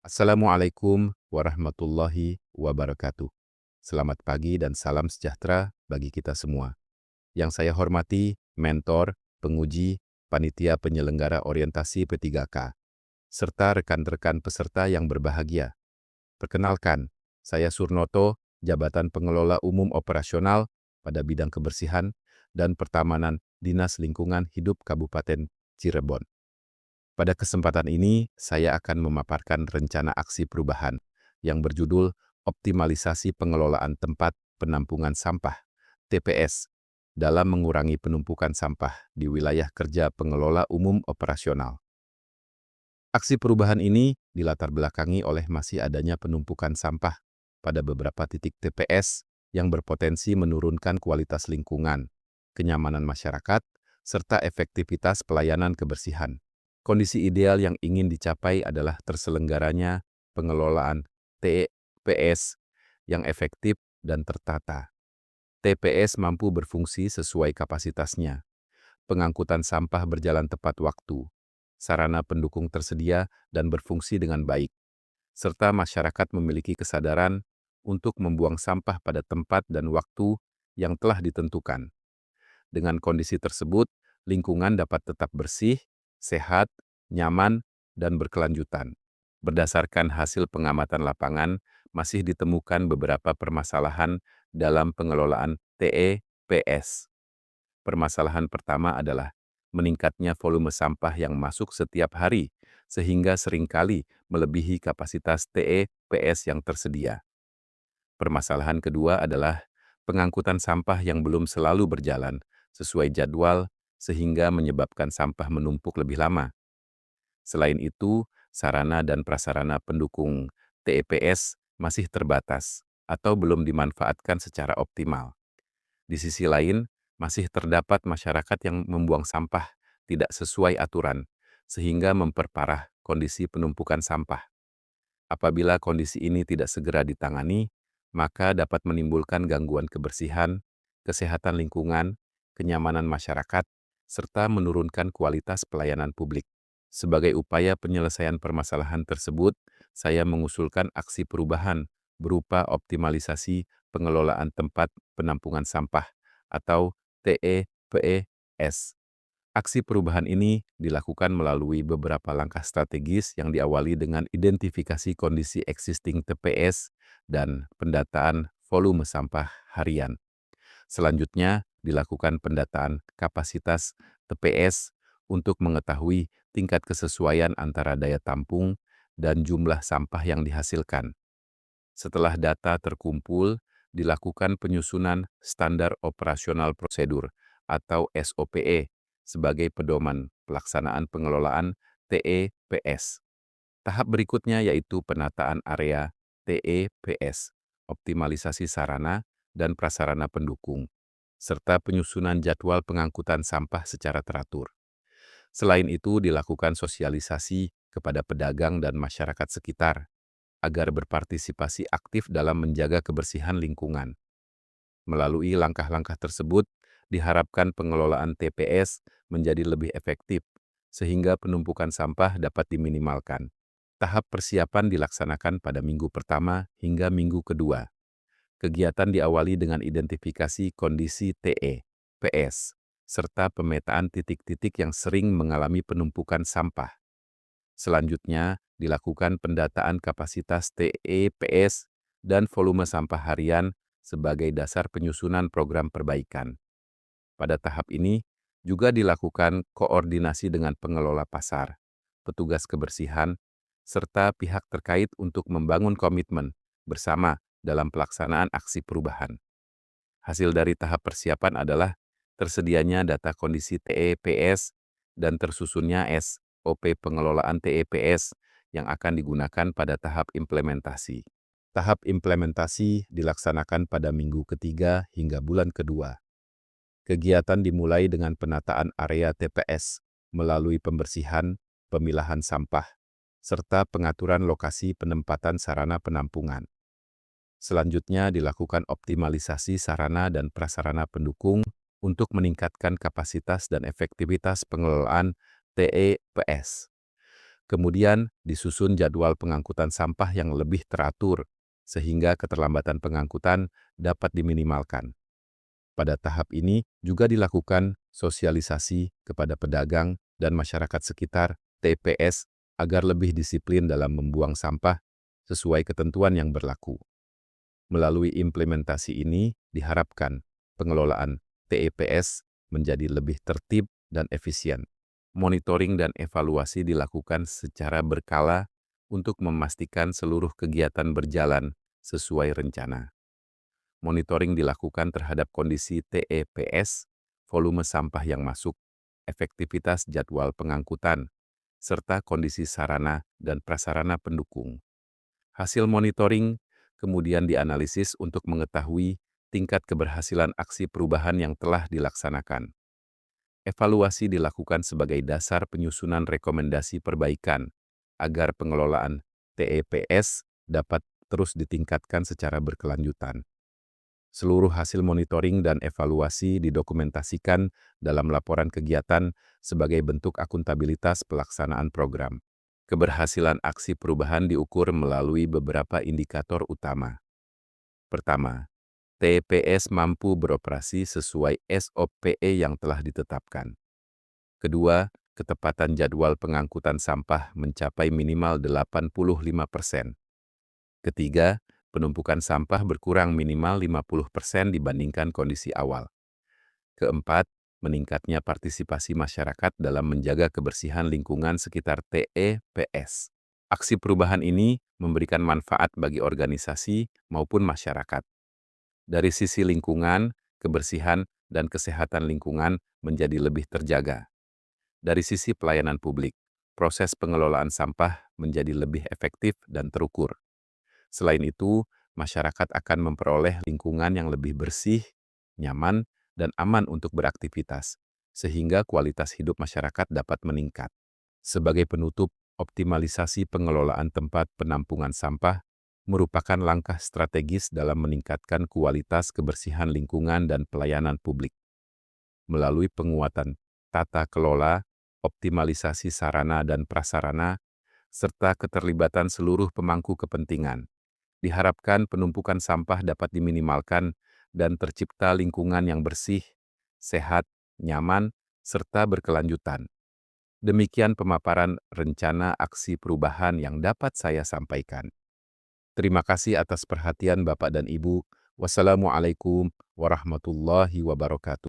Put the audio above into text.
Assalamualaikum warahmatullahi wabarakatuh. Selamat pagi dan salam sejahtera bagi kita semua. Yang saya hormati, mentor, penguji, panitia penyelenggara orientasi P3K, serta rekan-rekan peserta yang berbahagia. Perkenalkan, saya Surnoto, Jabatan Pengelola Umum Operasional pada bidang kebersihan dan pertamanan Dinas Lingkungan Hidup Kabupaten Cirebon. Pada kesempatan ini, saya akan memaparkan rencana aksi perubahan yang berjudul Optimalisasi Pengelolaan Tempat Penampungan Sampah (TPS) dalam mengurangi penumpukan sampah di wilayah kerja pengelola umum operasional. Aksi perubahan ini dilatar belakangi oleh masih adanya penumpukan sampah pada beberapa titik TPS yang berpotensi menurunkan kualitas lingkungan, kenyamanan masyarakat, serta efektivitas pelayanan kebersihan. Kondisi ideal yang ingin dicapai adalah terselenggaranya pengelolaan TPS yang efektif dan tertata. TPS mampu berfungsi sesuai kapasitasnya. Pengangkutan sampah berjalan tepat waktu. Sarana pendukung tersedia dan berfungsi dengan baik. Serta masyarakat memiliki kesadaran untuk membuang sampah pada tempat dan waktu yang telah ditentukan. Dengan kondisi tersebut, lingkungan dapat tetap bersih, sehat, nyaman, dan berkelanjutan. Berdasarkan hasil pengamatan lapangan, masih ditemukan beberapa permasalahan dalam pengelolaan TPS. Permasalahan pertama adalah meningkatnya volume sampah yang masuk setiap hari, sehingga seringkali melebihi kapasitas TPS yang tersedia. Permasalahan kedua adalah pengangkutan sampah yang belum selalu berjalan sesuai jadwal sehingga menyebabkan sampah menumpuk lebih lama. Selain itu, sarana dan prasarana pendukung TPS masih terbatas atau belum dimanfaatkan secara optimal. Di sisi lain, masih terdapat masyarakat yang membuang sampah tidak sesuai aturan, sehingga memperparah kondisi penumpukan sampah. Apabila kondisi ini tidak segera ditangani, maka dapat menimbulkan gangguan kebersihan, kesehatan lingkungan, kenyamanan masyarakat, serta menurunkan kualitas pelayanan publik. Sebagai upaya penyelesaian permasalahan tersebut, saya mengusulkan aksi perubahan berupa optimalisasi pengelolaan tempat penampungan sampah atau TPS. Aksi perubahan ini dilakukan melalui beberapa langkah strategis yang diawali dengan identifikasi kondisi existing TPS dan pendataan volume sampah harian. Selanjutnya, dilakukan pendataan kapasitas TPS untuk mengetahui tingkat kesesuaian antara daya tampung dan jumlah sampah yang dihasilkan. Setelah data terkumpul, dilakukan penyusunan standar operasional prosedur atau SOPE sebagai pedoman pelaksanaan pengelolaan TPS. Tahap berikutnya yaitu penataan area TPS, optimalisasi sarana dan prasarana pendukung, serta penyusunan jadwal pengangkutan sampah secara teratur. Selain itu, dilakukan sosialisasi kepada pedagang dan masyarakat sekitar agar berpartisipasi aktif dalam menjaga kebersihan lingkungan. Melalui langkah-langkah tersebut, diharapkan pengelolaan TPS menjadi lebih efektif, sehingga penumpukan sampah dapat diminimalkan. Tahap persiapan dilaksanakan pada minggu pertama hingga minggu kedua. Kegiatan diawali dengan identifikasi kondisi TPS, serta pemetaan titik-titik yang sering mengalami penumpukan sampah. Selanjutnya, dilakukan pendataan kapasitas TPS dan volume sampah harian sebagai dasar penyusunan program perbaikan. Pada tahap ini, juga dilakukan koordinasi dengan pengelola pasar, petugas kebersihan, serta pihak terkait untuk membangun komitmen bersama dalam pelaksanaan aksi perubahan. Hasil dari tahap persiapan adalah tersedianya data kondisi TPS dan tersusunnya SOP pengelolaan TPS yang akan digunakan pada tahap implementasi. Tahap implementasi dilaksanakan pada minggu ketiga hingga bulan kedua. Kegiatan dimulai dengan penataan area TPS melalui pembersihan, pemilahan sampah, serta pengaturan lokasi penempatan sarana penampungan. Selanjutnya dilakukan optimalisasi sarana dan prasarana pendukung untuk meningkatkan kapasitas dan efektivitas pengelolaan TPS. Kemudian disusun jadwal pengangkutan sampah yang lebih teratur, sehingga keterlambatan pengangkutan dapat diminimalkan. Pada tahap ini juga dilakukan sosialisasi kepada pedagang dan masyarakat sekitar TPS agar lebih disiplin dalam membuang sampah sesuai ketentuan yang berlaku. Melalui implementasi ini diharapkan pengelolaan TEPS menjadi lebih tertib dan efisien. Monitoring dan evaluasi dilakukan secara berkala untuk memastikan seluruh kegiatan berjalan sesuai rencana. Monitoring dilakukan terhadap kondisi TEPS, volume sampah yang masuk, efektivitas jadwal pengangkutan, serta kondisi sarana dan prasarana pendukung. Hasil monitoring kemudian dianalisis untuk mengetahui tingkat keberhasilan aksi perubahan yang telah dilaksanakan. Evaluasi dilakukan sebagai dasar penyusunan rekomendasi perbaikan agar pengelolaan TEPS dapat terus ditingkatkan secara berkelanjutan. Seluruh hasil monitoring dan evaluasi didokumentasikan dalam laporan kegiatan sebagai bentuk akuntabilitas pelaksanaan program. Keberhasilan aksi perubahan diukur melalui beberapa indikator utama. Pertama, TPS mampu beroperasi sesuai SOP yang telah ditetapkan. Kedua, ketepatan jadwal pengangkutan sampah mencapai minimal 85%. Ketiga, penumpukan sampah berkurang minimal 50% dibandingkan kondisi awal. Keempat, meningkatnya partisipasi masyarakat dalam menjaga kebersihan lingkungan sekitar TEPS. Aksi perubahan ini memberikan manfaat bagi organisasi maupun masyarakat. Dari sisi lingkungan, kebersihan, dan kesehatan lingkungan menjadi lebih terjaga. Dari sisi pelayanan publik, proses pengelolaan sampah menjadi lebih efektif dan terukur. Selain itu, masyarakat akan memperoleh lingkungan yang lebih bersih, nyaman, dan aman untuk beraktivitas, sehingga kualitas hidup masyarakat dapat meningkat. Sebagai penutup, optimalisasi pengelolaan tempat penampungan sampah merupakan langkah strategis dalam meningkatkan kualitas kebersihan lingkungan dan pelayanan publik. Melalui penguatan tata kelola, optimalisasi sarana dan prasarana, serta keterlibatan seluruh pemangku kepentingan, diharapkan penumpukan sampah dapat diminimalkan dan tercipta lingkungan yang bersih, sehat, nyaman, serta berkelanjutan. Demikian pemaparan rencana aksi perubahan yang dapat saya sampaikan. Terima kasih atas perhatian Bapak dan Ibu. Wassalamualaikum warahmatullahi wabarakatuh.